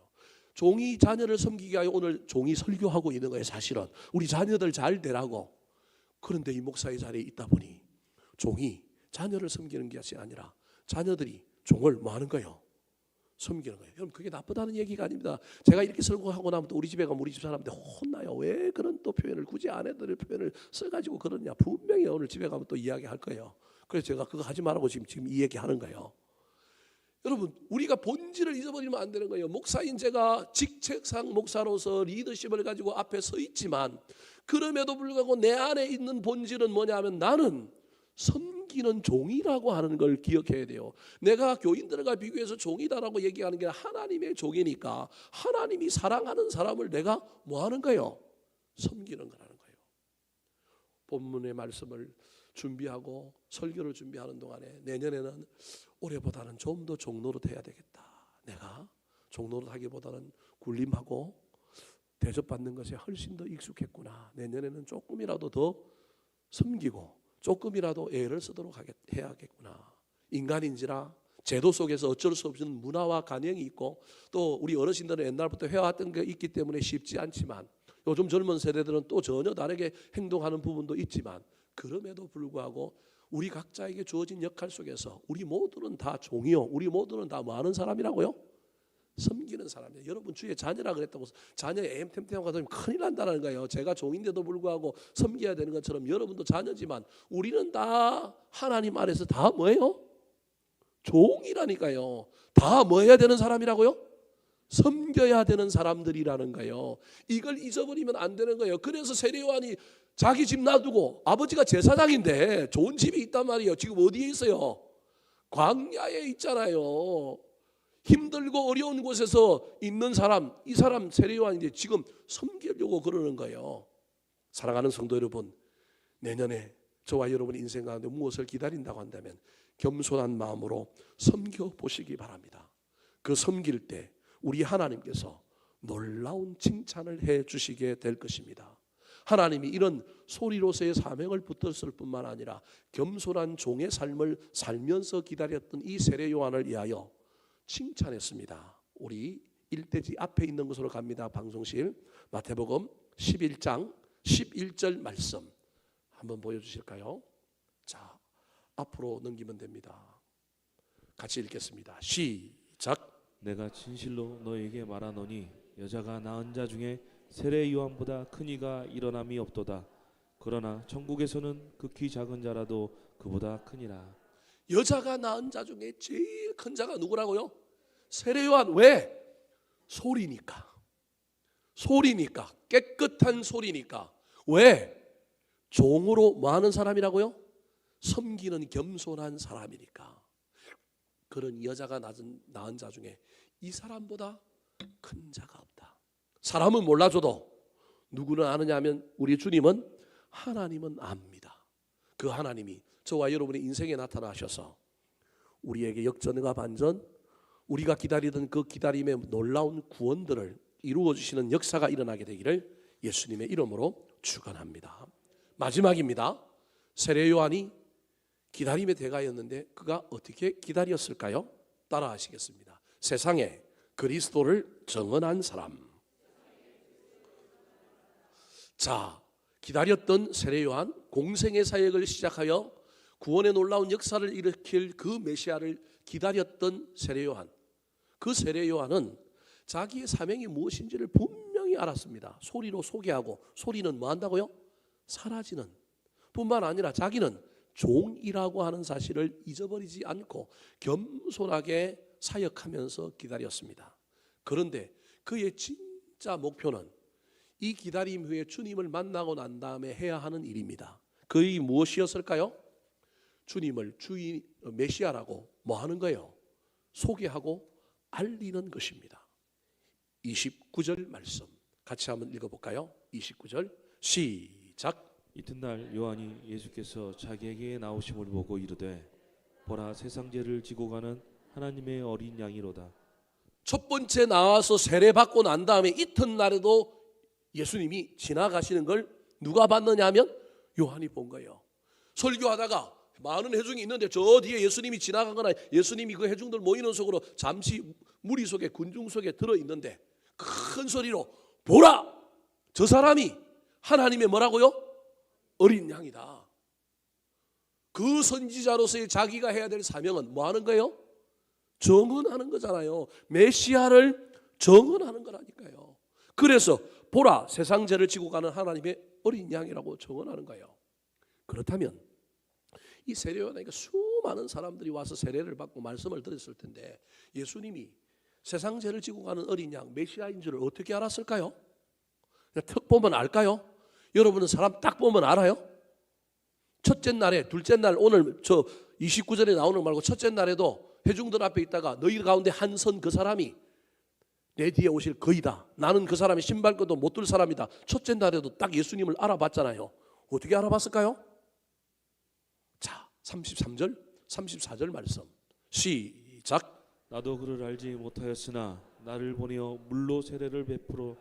종이 자녀를 섬기기 위하여 오늘 종이 설교하고 있는 거예요. 사실은 우리 자녀들 잘 되라고. 그런데 이 목사의 자리에 있다 보니 종이 자녀를 섬기는 것이 아니라 자녀들이 종을 뭐 하는 거예요? 섬기는 거예요. 여러분 그게 나쁘다는 얘기가 아닙니다. 제가 이렇게 설교하고 나면 또 우리 집에 가면 우리 집 사람한테 혼나요. 왜 그런 또 표현을 굳이 아내들의 표현을 써가지고 그러냐. 분명히 오늘 집에 가면 또 이야기할 거예요. 그래서 제가 그거 하지 말라고 지금 이 얘기하는 거예요. 여러분 우리가 본질을 잊어버리면 안 되는 거예요. 목사인 제가 직책상 목사로서 리더십을 가지고 앞에 서 있지만 그럼에도 불구하고 내 안에 있는 본질은 뭐냐 하면 나는 섬기는 종이라고 하는 걸 기억해야 돼요. 내가 교인들과 비교해서 종이다라고 얘기하는 게 하나님의 종이니까 하나님이 사랑하는 사람을 내가 뭐 하는 거예요? 섬기는 거라는 거예요. 본문의 말씀을 준비하고 설교를 준비하는 동안에 내년에는 올해보다는 좀 더 종노릇 해야 되겠다. 내가 종노릇 하기보다는 굴림하고 대접받는 것에 훨씬 더 익숙했구나. 내년에는 조금이라도 더 섬기고 조금이라도 애를 쓰도록 해야겠구나. 인간인지라 제도 속에서 어쩔 수 없는 문화와 관행이 있고 또 우리 어르신들은 옛날부터 해왔던 게 있기 때문에 쉽지 않지만 요즘 젊은 세대들은 또 전혀 다르게 행동하는 부분도 있지만 그럼에도 불구하고 우리 각자에게 주어진 역할 속에서 우리 모두는 다 종이요. 우리 모두는 다 뭐 하는 사람이라고요? 섬기는 사람이에요. 여러분 주의 자녀라 그랬다고 자녀 애엠템템하고 가면 큰일 난다는 거예요. 제가 종인데도 불구하고 섬겨야 되는 것처럼 여러분도 자녀지만 우리는 다 하나님 아래서 다 뭐예요? 종이라니까요. 다 뭐 해야 되는 사람이라고요? 섬겨야 되는 사람들이라는 거예요. 이걸 잊어버리면 안 되는 거예요. 그래서 세례요한이 자기 집 놔두고 아버지가 제사장인데 좋은 집이 있단 말이에요. 지금 어디에 있어요? 광야에 있잖아요. 힘들고 어려운 곳에서 있는 사람, 이 사람 세례요한인데 지금 섬기려고 그러는 거예요. 사랑하는 성도 여러분, 내년에 저와 여러분 인생 가운데 무엇을 기다린다고 한다면 겸손한 마음으로 섬겨 보시기 바랍니다. 그 섬길 때 우리 하나님께서 놀라운 칭찬을 해 주시게 될 것입니다. 하나님이 이런 소리로서의 사명을 붙들었을 뿐만 아니라 겸손한 종의 삶을 살면서 기다렸던 이 세례 요한을 위하여 칭찬했습니다. 우리 일대지 앞에 있는 것으로 갑니다. 방송실 마태복음 11장 11절 말씀 한번 보여주실까요? 자, 앞으로 넘기면 됩니다. 같이 읽겠습니다. 시작. 내가 진실로 너에게 말하노니 여자가 낳은 자 중에 세례 요한보다 큰 이가 일어남이 없도다. 그러나 천국에서는 극히 작은 자라도 그보다 크니라. 여자가 낳은 자 중에 제일 큰 자가 누구라고요? 세례 요한. 왜? 소리니까. 소리니까. 깨끗한 소리니까. 왜? 종으로 뭐 하는 사람이라고요? 섬기는 겸손한 사람이니까. 그런 여자가 낳은 자 중에 이 사람보다 큰 자가 없다. 사람은 몰라줘도 누구는 아느냐 하면 우리 주님은 하나님은 압니다. 그 하나님이 저와 여러분의 인생에 나타나셔서 우리에게 역전과 반전, 우리가 기다리던 그 기다림의 놀라운 구원들을 이루어 주시는 역사가 일어나게 되기를 예수님의 이름으로 축원합니다. 마지막입니다. 세례 요한이 기다림의 대가였는데 그가 어떻게 기다렸을까요? 따라 하시겠습니다. 세상에 그리스도를 정언한 사람. 자, 기다렸던 세례 요한, 공생의 사역을 시작하여 구원의 놀라운 역사를 일으킬 그 메시아를 기다렸던 세례 요한. 그 세례 요한은 자기의 사명이 무엇인지를 분명히 알았습니다. 소리로 소개하고, 소리는 뭐 한다고요? 사라지는 뿐만 아니라 자기는 종이라고 하는 사실을 잊어버리지 않고 겸손하게 사역하면서 기다렸습니다. 그런데 그의 진짜 목표는 이 기다림 후에 주님을 만나고 난 다음에 해야 하는 일입니다. 그의 무엇이었을까요? 주님을 주인 메시아라고 뭐 하는 거예요? 소개하고 알리는 것입니다. 29절 말씀 같이 한번 읽어볼까요? 29절 시작. 이튿날 요한이 예수께서 자기에게 나오심을 보고 이르되 보라 세상 죄를 지고 가는 하나님의 어린 양이로다. 첫 번째 나와서 세례받고 난 다음에 이튿날에도 예수님이 지나가시는 걸 누가 봤느냐 하면 요한이 본 거예요. 설교하다가 많은 회중이 있는데 저 뒤에 예수님이 지나가거나 예수님이 그 회중들 모이는 속으로 잠시 무리 속에 군중 속에 들어있는데 큰 소리로 보라! 저 사람이 하나님의 뭐라고요? 어린 양이다. 그 선지자로서의 자기가 해야 될 사명은 뭐 하는 거예요? 정언하는 거잖아요. 메시아를 정언하는 거라니까요. 그래서 보라, 세상 죄를 지고 가는 하나님의 어린 양이라고 정언하는 거예요. 그렇다면 이 세례요한에게 수많은 사람들이 와서 세례를 받고 말씀을 들었을 텐데 예수님이 세상 죄를 지고 가는 어린 양 메시아인 줄을 어떻게 알았을까요? 그냥 턱 보면 알까요? 여러분은 사람 딱 보면 알아요? 첫째 날에, 둘째 날, 오늘 저 29절에 나오는 거 말고 첫째 날에도 회중들 앞에 있다가 너희 가운데 한 선 그 사람이 내 뒤에 오실 거이다. 나는 그 사람이 신발끈도 못 들 사람이다. 첫째 날에도 딱 예수님을 알아봤잖아요. 어떻게 알아봤을까요? 자, 33절, 34절 말씀 시작. 나도 그를 알지 못하였으나 나를 보내어 물로 세례를 베풀어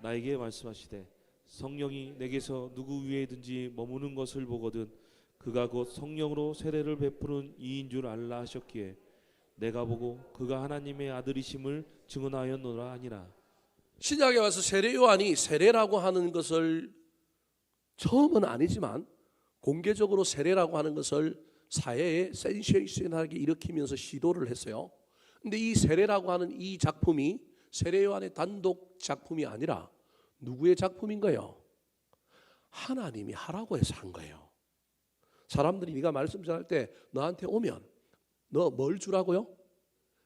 나에게 말씀하시되 성령이 내게서 누구 위에든지 머무는 것을 보거든 그가 곧 성령으로 세례를 베푸는 이인 줄 알라 하셨기에 내가 보고 그가 하나님의 아들이심을 증언하였노라 하니라. 신약에 와서 세례 요한이 세례라고 하는 것을 처음은 아니지만 공개적으로 세례라고 하는 것을 사회에 센세이션하게 일으키면서 시도를 했어요. 근데 이 세례라고 하는 이 작품이 세례 요한의 단독 작품이 아니라 누구의 작품인가요? 하나님이 하라고 해서 한 거예요. 사람들이 네가 말씀 전할 때 너한테 오면 너 뭘 주라고요?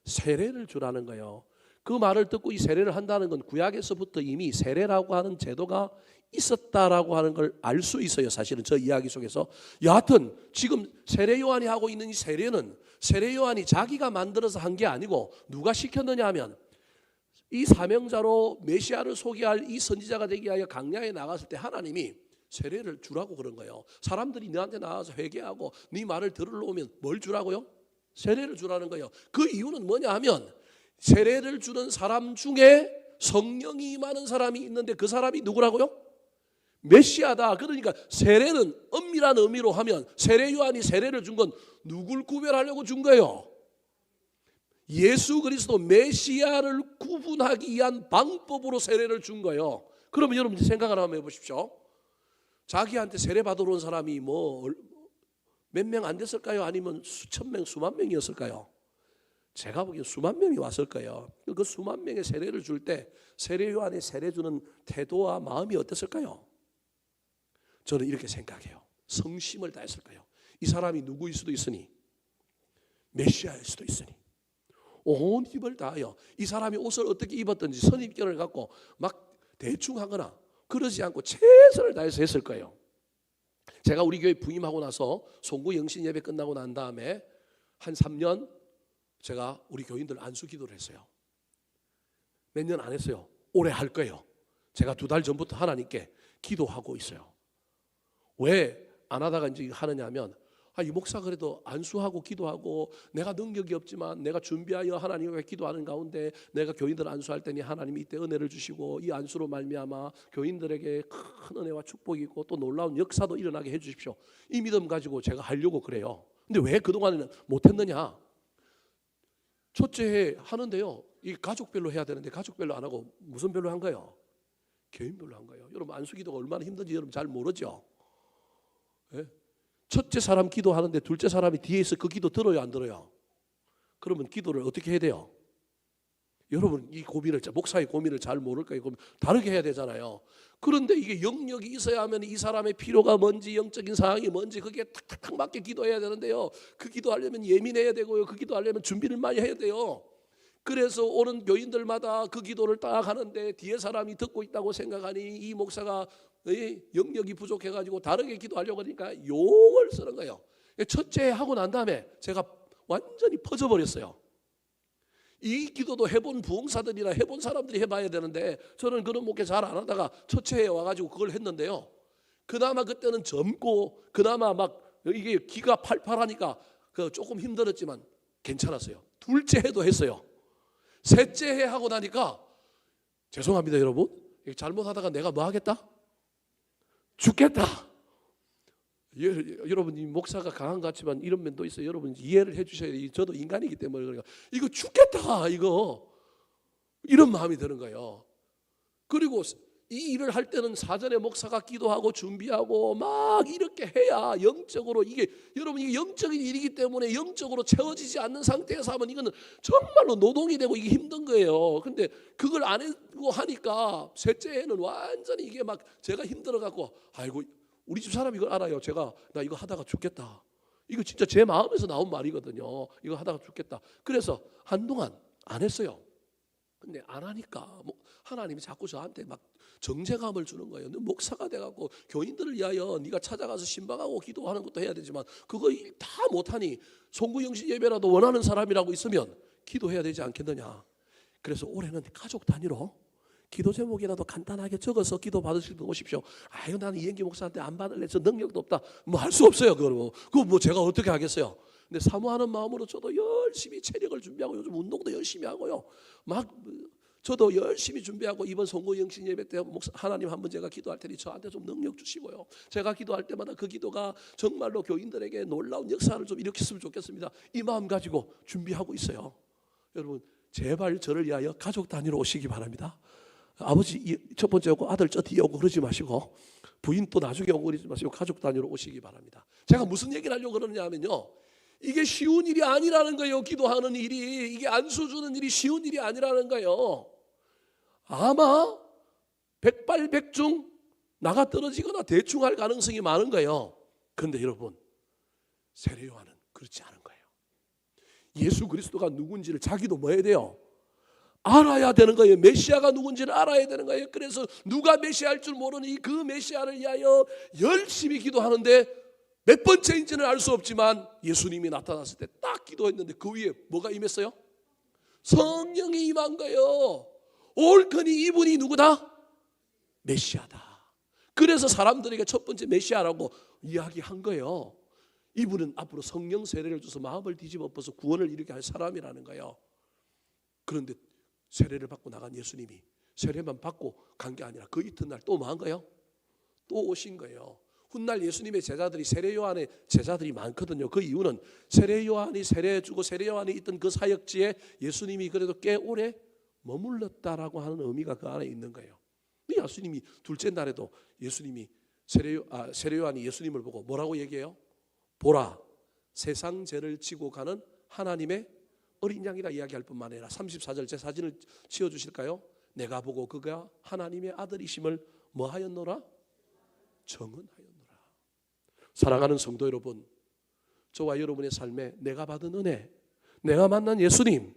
세례를 주라는 거예요. 그 말을 듣고 이 세례를 한다는 건 구약에서부터 이미 세례라고 하는 제도가 있었다라고 하는 걸 알 수 있어요. 사실은 저 이야기 속에서. 여하튼 지금 세례 요한이 하고 있는 이 세례는 세례 요한이 자기가 만들어서 한 게 아니고 누가 시켰느냐 하면 이 사명자로 메시아를 소개할 이 선지자가 되기 위하여 강야에 나갔을 때 하나님이 세례를 주라고 그런 거예요. 사람들이 너한테 나와서 회개하고 네 말을 들으러 오면 뭘 주라고요? 세례를 주라는 거예요. 그 이유는 뭐냐 하면 세례를 주는 사람 중에 성령이 임하는 사람이 있는데 그 사람이 누구라고요? 메시아다. 그러니까 세례는 엄밀한 의미로 하면 세례 요한이 세례를 준 건 누굴 구별하려고 준 거예요? 예수 그리스도 메시아를 구분하기 위한 방법으로 세례를 준 거예요. 그러면 여러분 생각을 한번 해보십시오. 자기한테 세례 받으러 온 사람이 뭐 몇 명 안 됐을까요? 아니면 수천 명, 수만 명이었을까요? 제가 보기엔 수만 명이 왔을 거예요. 그 수만 명의 세례를 줄 때 세례 요한의 세례 주는 태도와 마음이 어땠을까요? 저는 이렇게 생각해요. 성심을 다했을 거예요. 이 사람이 누구일 수도 있으니 메시아일 수도 있으니 온 힘을 다하여 이 사람이 옷을 어떻게 입었든지 선입견을 갖고 막 대충 하거나 그러지 않고 최선을 다해서 했을 거예요. 제가 우리 교회 부임하고 나서 송구 영신 예배 끝나고 난 다음에 한 3년 제가 우리 교인들 안수 기도를 했어요. 몇 년 안 했어요. 오래 할 거예요. 제가 2달 전부터 하나님께 기도하고 있어요. 왜 안 하다가 이제 하느냐 하면 이 목사 그래도 안수하고 기도하고 내가 능력이 없지만 내가 준비하여 하나님께 기도하는 가운데 내가 교인들 안수할 때니 하나님이 이때 은혜를 주시고 이 안수로 말미암아 교인들에게 큰 은혜와 축복이 있고 또 놀라운 역사도 일어나게 해주십시오. 이 믿음 가지고 제가 하려고 그래요. 근데 왜 그동안에는 못했느냐? 첫째 해 하는데요. 이 가족별로 해야 되는데 가족별로 안 하고 무슨 별로 한 거예요? 개인별로 한 거예요. 여러분 안수기도가 얼마나 힘든지 여러분 잘 모르죠? 예? 첫째 사람 기도하는데 둘째 사람이 뒤에 있어 그 기도 들어요 안 들어요? 그러면 기도를 어떻게 해야 돼요? 여러분 이 고민을 목사의 고민을 잘 모를 거예요. 다르게 해야 되잖아요. 그런데 이게 영역이 있어야 하면 이 사람의 필요가 뭔지 영적인 상황이 뭔지 그게 탁탁탁 맞게 기도해야 되는데요. 그 기도하려면 예민해야 되고요. 그 기도하려면 준비를 많이 해야 돼요. 그래서 오는 교인들마다 그 기도를 딱 하는데 뒤에 사람이 듣고 있다고 생각하니 이 목사가 영역이 부족해가지고 다르게 기도하려고 하니까 용을 쓰는 거예요. 첫째 하고 난 다음에 제가 완전히 퍼져버렸어요. 이 기도도 해본 부흥사들이나 해본 사람들이 해봐야 되는데 저는 그런 목회 잘 안 하다가 첫째 해 와가지고 그걸 했는데요. 그나마 그때는 젊고 그나마 막 이게 기가 팔팔하니까 조금 힘들었지만 괜찮았어요. 둘째 해도 했어요. 셋째 해 하고 나니까 죄송합니다 여러분, 잘못하다가 내가 뭐 하겠다? 죽겠다. 여러분 이 목사가 강한 것 같지만 이런 면도 있어요. 여러분 이해를 해주셔야 돼요. 저도 인간이기 때문에 그러니까 이거 죽겠다 이거 이런 마음이 드는 거예요. 그리고 이 일을 할 때는 사전에 목사가 기도하고 준비하고 막 이렇게 해야 영적으로 이게 여러분 이게 영적인 일이기 때문에 영적으로 채워지지 않는 상태에서 하면 이거는 정말로 노동이 되고 이게 힘든 거예요. 근데 그걸 안 하고 하니까 셋째에는 완전히 이게 막 제가 힘들어 갖고 아이고 우리 집 사람이 이걸 알아요. 제가 나 이거 하다가 죽겠다. 이거 진짜 제 마음에서 나온 말이거든요. 이거 하다가 죽겠다. 그래서 한동안 안 했어요. 근데 안 하니까 뭐 하나님이 자꾸 저한테 막 정죄감을 주는 거예요. 너 목사가 돼갖고 교인들을 위하여 네가 찾아가서 신방하고 기도하는 것도 해야 되지만 그거 다 못하니 송구영신 예배라도 원하는 사람이라고 있으면 기도해야 되지 않겠느냐. 그래서 올해는 가족 단위로 기도 제목이라도 간단하게 적어서 기도 받으실 분 오십시오. 아유 나는 이행기 목사한테 안 받을래. 저 능력도 없다. 뭐 할 수 없어요. 그거 뭐 제가 어떻게 하겠어요. 근데 사모하는 마음으로 저도 열심히 체력을 준비하고 요즘 운동도 열심히 하고요. 막 저도 열심히 준비하고 이번 송구영신 예배 때 하나님 한번 제가 기도할 테니 저한테 좀 능력 주시고요. 제가 기도할 때마다 그 기도가 정말로 교인들에게 놀라운 역사를 좀 일으켰으면 좋겠습니다. 이 마음 가지고 준비하고 있어요. 여러분 제발 저를 위하여 가족 단위로 오시기 바랍니다. 아버지 첫 번째 오고 아들 저 뒤에 오고 그러지 마시고 부인 또 나중에 오고 그러지 마시고 가족 단위로 오시기 바랍니다. 제가 무슨 얘기를 하려고 그러느냐 하면요. 이게 쉬운 일이 아니라는 거예요. 기도하는 일이 이게 안수 주는 일이 쉬운 일이 아니라는 거예요. 아마 백발백중 나가 떨어지거나 대충 할 가능성이 많은 거예요. 그런데 여러분 세례요한은 그렇지 않은 거예요. 예수 그리스도가 누군지를 자기도 뭐 해야 돼요? 알아야 되는 거예요. 메시아가 누군지를 알아야 되는 거예요. 그래서 누가 메시아일 줄 모르니 그 메시아를 위하여 열심히 기도하는데 몇 번째인지는 알 수 없지만 예수님이 나타났을 때 딱 기도했는데 그 위에 뭐가 임했어요? 성령이 임한 거예요. 옳거니 이분이 누구다? 메시아다. 그래서 사람들에게 첫 번째 메시아라고 이야기한 거예요. 이분은 앞으로 성령 세례를 줘서 마음을 뒤집어 엎어서 구원을 이루게 할 사람이라는 거예요. 그런데 세례를 받고 나간 예수님이 세례만 받고 간 게 아니라 그 이튿날 또 뭐 한 거예요? 또 오신 거예요. 훗날 예수님의 제자들이 세례요한의 제자들이 많거든요. 그 이유는 세례요한이 세례해주고 세례요한이 있던 그 사역지에 예수님이 그래도 꽤 오래 머물렀다라고 하는 의미가 그 안에 있는 거예요. 예수님이 둘째 날에도 예수님이 세례요한이 예수님을 보고 뭐라고 얘기해요? 보라 세상 죄를 지고 가는 하나님의 어린 양이라 이야기할 뿐만 아니라 34절 제 사진을 치워주실까요? 내가 보고 그가 하나님의 아들이심을 뭐하였노라? 정언하였노라. 사랑하는 성도 여러분, 저와 여러분의 삶에 내가 받은 은혜, 내가 만난 예수님,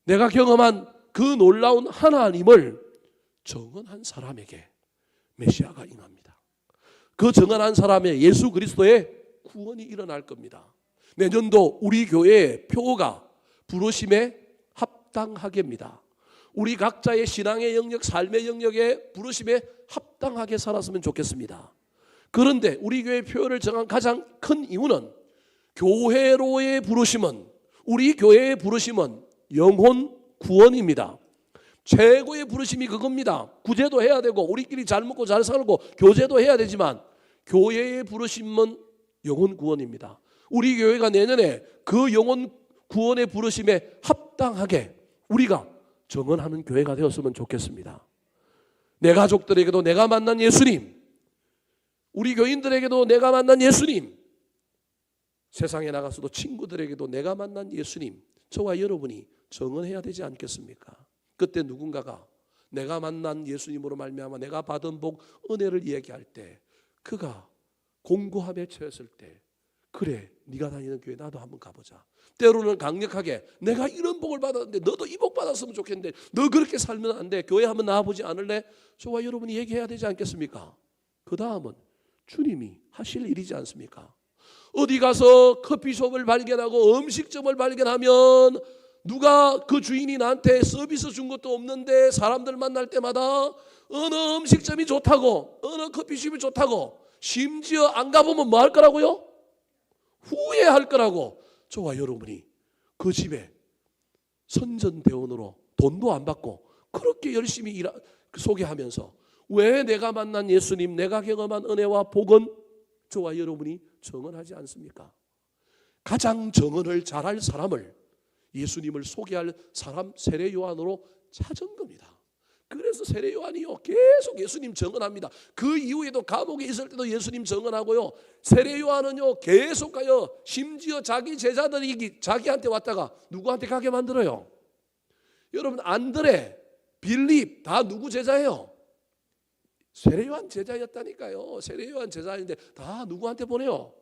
내가 경험한 그 놀라운 하나님을 정언한 사람에게 메시아가 임합니다. 그 정언한 사람의 예수 그리스도의 구원이 일어날 겁니다. 내년도 우리 교회의 표가 부르심에 합당하게입니다. 우리 각자의 신앙의 영역, 삶의 영역에 부르심에 합당하게 살았으면 좋겠습니다. 그런데 우리 교회 표를 정한 가장 큰 이유는 교회로의 부르심은, 우리 교회의 부르심은 영혼 구원입니다. 최고의 부르심이 그겁니다. 구제도 해야 되고 우리끼리 잘 먹고 잘 살고 교제도 해야 되지만 교회의 부르심은 영혼 구원입니다. 우리 교회가 내년에 그 영혼 구원의 부르심에 합당하게 우리가 정언하는 교회가 되었으면 좋겠습니다. 내 가족들에게도 내가 만난 예수님, 우리 교인들에게도 내가 만난 예수님, 세상에 나가서도 친구들에게도 내가 만난 예수님, 저와 여러분이 정언해야 되지 않겠습니까? 그때 누군가가 내가 만난 예수님으로 말미암아 내가 받은 복, 은혜를 얘기할 때 그가 공고함에 처했을 때 그래 네가 다니는 교회 나도 한번 가보자. 때로는 강력하게 내가 이런 복을 받았는데 너도 이 복 받았으면 좋겠는데 너 그렇게 살면 안 돼. 교회 한번 나와보지 않을래? 저와 여러분이 얘기해야 되지 않겠습니까? 그 다음은 주님이 하실 일이지 않습니까? 어디 가서 커피숍을 발견하고 음식점을 발견하면 누가 그 주인이 나한테 서비스 준 것도 없는데 사람들 만날 때마다 어느 음식점이 좋다고 어느 커피숍이 좋다고 심지어 안 가보면 뭐 할 거라고요? 후회할 거라고. 저와 여러분이 그 집에 선전대원으로 돈도 안 받고 그렇게 열심히 소개하면서 왜 내가 만난 예수님, 내가 경험한 은혜와 복은 저와 여러분이 정언하지 않습니까? 가장 정언을 잘할 사람을 예수님을 소개할 사람 세례요한으로 찾은 겁니다. 그래서 세례 요한이요 계속 예수님 증언합니다. 그 이후에도 감옥에 있을 때도 예수님 증언하고요. 세례 요한은요 계속하여 심지어 자기 제자들이 자기한테 왔다가 누구한테 가게 만들어요. 여러분 안드레, 빌립 다 누구 제자예요? 세례 요한 제자였다니까요. 세례 요한 제자인데 다 누구한테 보내요?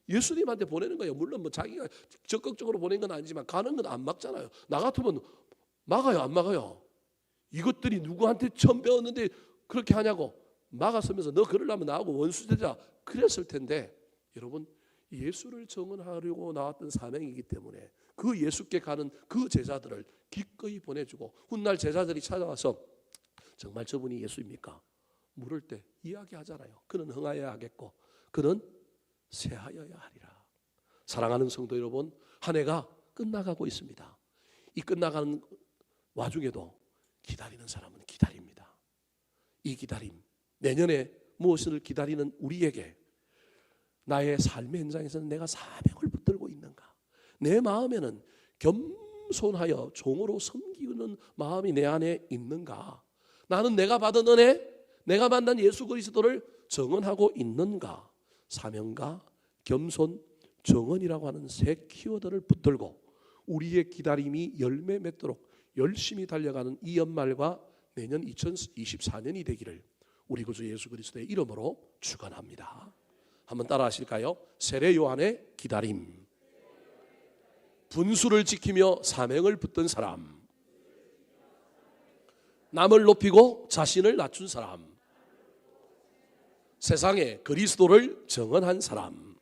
예수님한테 보내는 거예요. 물론 뭐 자기가 적극적으로 보낸 건 아니지만 가는 건 안 막잖아요. 나 같으면 막아요, 안 막아요? 이것들이 누구한테 처음 배웠는데 그렇게 하냐고 막았으면서 너 그러려면 나하고 원수되자 그랬을 텐데, 여러분 예수를 증언하려고 나왔던 사명이기 때문에 그 예수께 가는 그 제자들을 기꺼이 보내주고, 훗날 제자들이 찾아와서 정말 저분이 예수입니까? 물을 때 이야기하잖아요. 그는 흥하여야 하겠고 그는 쇠하여야 하리라. 사랑하는 성도 여러분, 한 해가 끝나가고 있습니다. 이 끝나가는 와중에도 기다리는 사람은 기다립니다. 이 기다림, 내년에 무엇을 기다리는 우리에게 나의 삶의 현장에서는 내가 사명을 붙들고 있는가? 내 마음에는 겸손하여 종으로 섬기는 마음이 내 안에 있는가? 나는 내가 받은 은혜, 내가 만난 예수 그리스도를 증언하고 있는가? 사명과 겸손, 정언이라고 하는 세 키워드를 붙들고 우리의 기다림이 열매 맺도록 열심히 달려가는 이 연말과 내년 2024년이 되기를 우리 구주 예수 그리스도의 이름으로 축원합니다. 한번 따라 하실까요? 세례 요한의 기다림. 분수를 지키며 사명을 붙든 사람, 남을 높이고 자신을 낮춘 사람, 세상에 그리스도를 증언한 사람.